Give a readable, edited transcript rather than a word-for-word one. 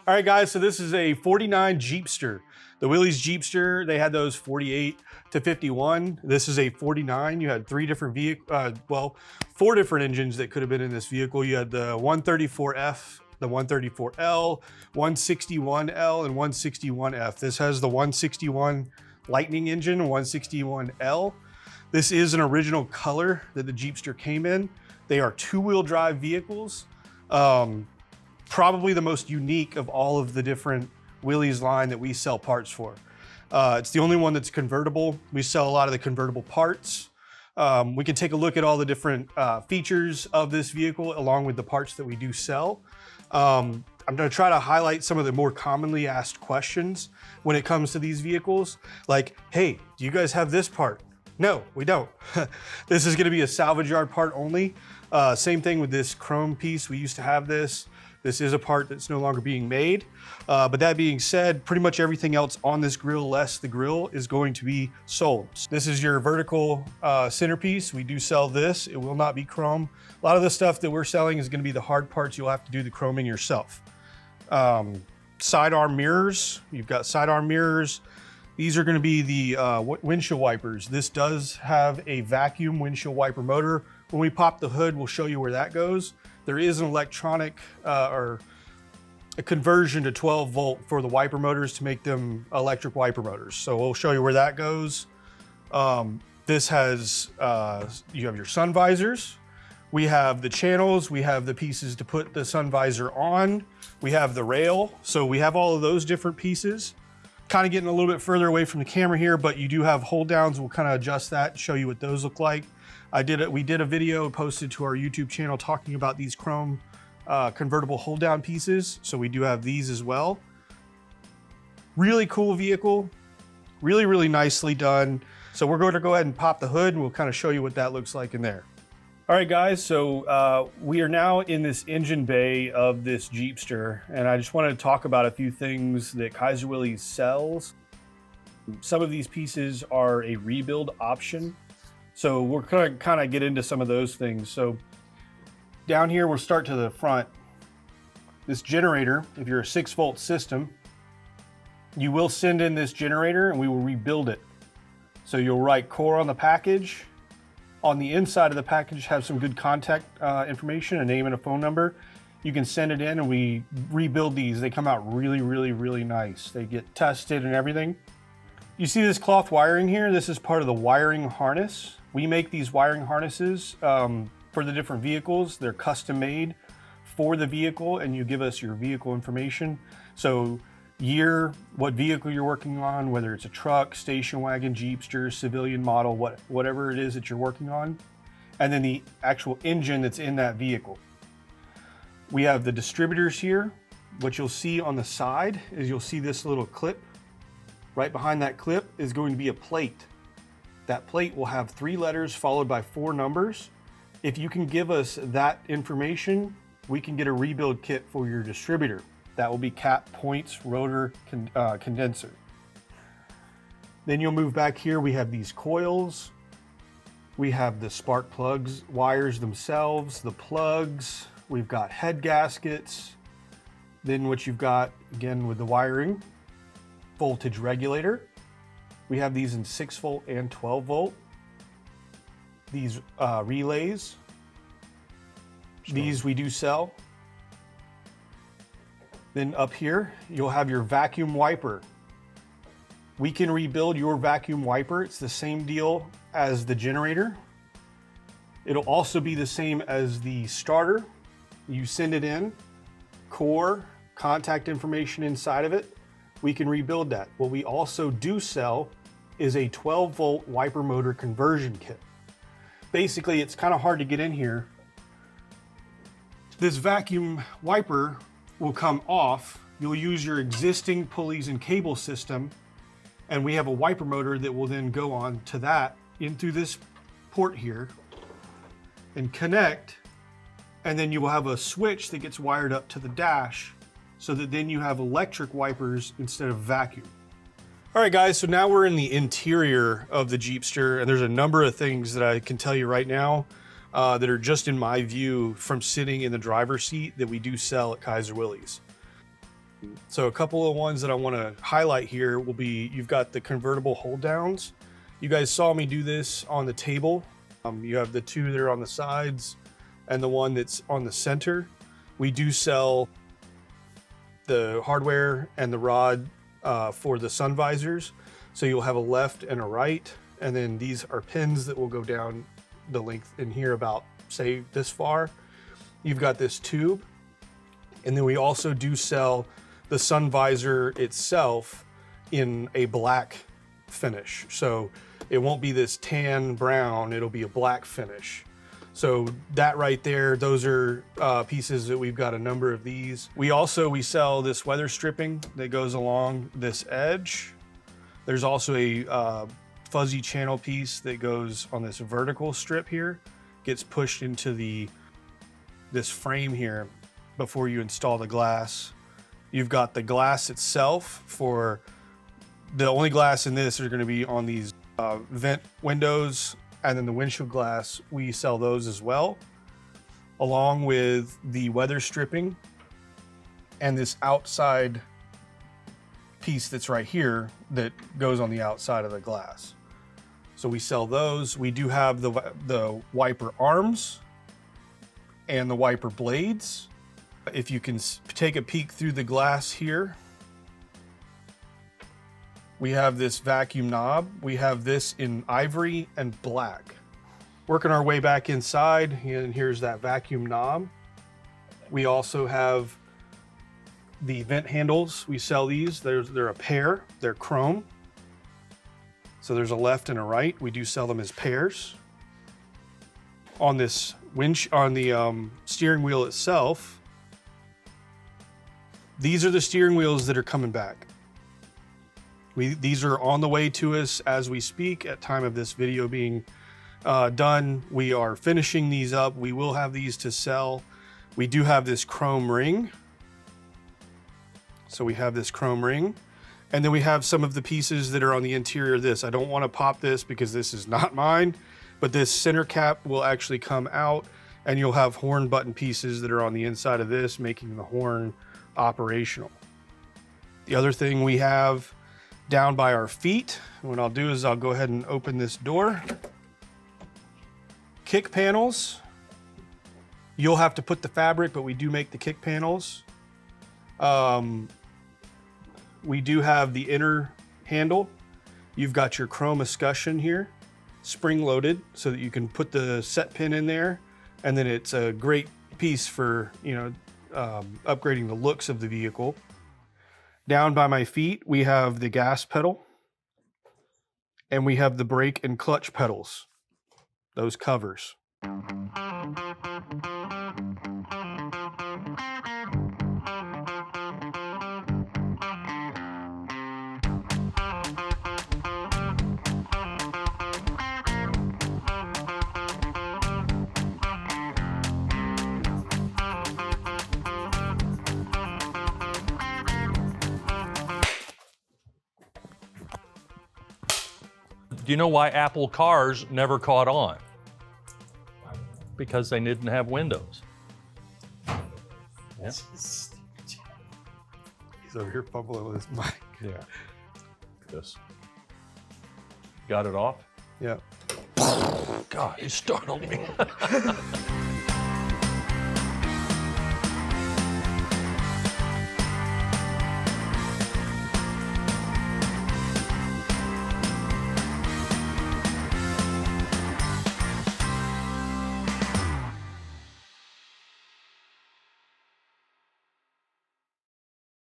All right, guys, so this is a 49 Jeepster. The Willys Jeepster, they had those 48 to 51. This is a 49. You had four different engines that could have been in this vehicle. You had the 134F, the 134L, 161L, and 161F. This has the 161 Lightning engine, 161L. This is an original color that the Jeepster came in. They are two-wheel drive vehicles. Probably the most unique of all of the different Willys line that we sell parts for. It's the only one that's convertible. We sell a lot of the convertible parts. We can take a look at all the different features of this vehicle along with the parts that we do sell. I'm gonna try to highlight some of the more commonly asked questions when it comes to these vehicles. Like, hey, do you guys have this part? No, we don't. This is gonna be a salvage yard part only. Same thing with this chrome piece. We used to have this. This is a part that's no longer being made. But that being said, pretty much everything else on this grill, less the grill, is going to be sold. This is your vertical centerpiece. We do sell this. It will not be chrome. A lot of the stuff that we're selling is gonna be the hard parts. You'll have to do the chroming yourself. Sidearm mirrors. You've got sidearm mirrors. These are gonna be the windshield wipers. This does have a vacuum windshield wiper motor. When we pop the hood, we'll show you where that goes. There is an electronic or a conversion to 12 volt for the wiper motors to make them electric wiper motors. So we'll show you where that goes. This has, you have your sun visors. We have the channels. We have the pieces to put the sun visor on. We have the rail. So we have all of those different pieces. Kind of getting a little bit further away from the camera here, but you do have hold downs. We'll kind of adjust that and show you what those look like. We did a video posted to our YouTube channel talking about these chrome convertible hold down pieces. So we do have these as well. Really cool vehicle, really, really nicely done. So we're going to go ahead and pop the hood and we'll kind of show you what that looks like in there. All right, guys, so we are now in this engine bay of this Jeepster, and I just wanted to talk about a few things that Kaiser Willys sells. Some of these pieces are a rebuild option. So we're gonna kind of get into some of those things. So down here, we'll start to the front. This generator, if you're a 6-volt system, you will send in this generator and we will rebuild it. So you'll write core on the package. On the inside of the package, have some good contact information, a name and a phone number. You can send it in and we rebuild these. They come out really, really, really nice. They get tested and everything. You see this cloth wiring here? This is part of the wiring harness. We make these wiring harnesses for the different vehicles. They're custom made for the vehicle and you give us your vehicle information. So year, what vehicle you're working on, whether it's a truck, station wagon, Jeepster, civilian model, whatever it is that you're working on, and then the actual engine that's in that vehicle. We have the distributors here. What you'll see on the side is you'll see this little clip. Right behind that clip is going to be a plate. That plate will have 3 letters followed by 4 numbers. If you can give us that information, we can get a rebuild kit for your distributor. That will be cap, points, rotor, condenser. Then you'll move back here. We have these coils. We have the spark plugs, wires themselves, the plugs. We've got head gaskets. Then what you've got, again, with the wiring, voltage regulator. We have these in 6 volt and 12 volt. These relays. These we do sell. Then up here, you'll have your vacuum wiper. We can rebuild your vacuum wiper. It's the same deal as the generator. It'll also be the same as the starter. You send it in, core, contact information inside of it. We can rebuild that. What we also do sell is a 12 volt wiper motor conversion kit. Basically, it's kind of hard to get in here. This vacuum wiper will come off. You'll use your existing pulleys and cable system, and we have a wiper motor that will then go on to that in through this port here and connect, and then you will have a switch that gets wired up to the dash so that then you have electric wipers instead of vacuum. All right, guys, so now we're in the interior of the Jeepster, and there's a number of things that I can tell you right now. that are just in my view from sitting in the driver's seat that we do sell at Kaiser Willys. So a couple of ones that I want to highlight here will be, you've got the convertible hold downs. You guys saw me do this on the table. You have the two that are on the sides and the one that's on the center. We do sell the hardware and the rod for the sun visors. So you'll have a left and a right, and then these are pins that will go down the length in here about, say, this far. You've got this tube, and then we also do sell the sun visor itself in a black finish. So it won't be this tan brown, it'll be a black finish. So that right there, those are pieces that we've got a number of these. We sell this weather stripping that goes along this edge. There's also a fuzzy channel piece that goes on this vertical strip here, gets pushed into this frame here before you install the glass. You've got the glass itself. For the only glass in this are going to be on these vent windows, and then the windshield glass, we sell those as well, along with the weather stripping and this outside piece that's right here that goes on the outside of the glass. So we sell those. We do have the wiper arms and the wiper blades. If you can take a peek through the glass here, we have this vacuum knob. We have this in ivory and black. Working our way back inside, and here's that vacuum knob. We also have the vent handles. We sell these. They're a pair. They're chrome. So there's a left and a right. We do sell them as pairs. On this on the steering wheel itself, these are the steering wheels that are coming back. These are on the way to us as we speak. At time of this video being done, we are finishing these up. We will have these to sell. We do have this chrome ring. So we have this chrome ring. And then we have some of the pieces that are on the interior of this. I don't want to pop this because this is not mine, but this center cap will actually come out, and you'll have horn button pieces that are on the inside of this, making the horn operational. The other thing we have down by our feet, what I'll do is I'll go ahead and open this door. Kick panels. You'll have to put the fabric, but we do make the kick panels. We do have the inner handle. You've got your chrome escutcheon here, spring loaded, so that you can put the set pin in there, and then it's a great piece for, upgrading the looks of the vehicle. Down by my feet, we have the gas pedal, and we have the brake and clutch pedals, those covers. Do you know why Apple cars never caught on? Because they didn't have windows. Yeah. He's over here fumbling with his mic. Yeah. This. Got it off? Yeah. God, you startled me.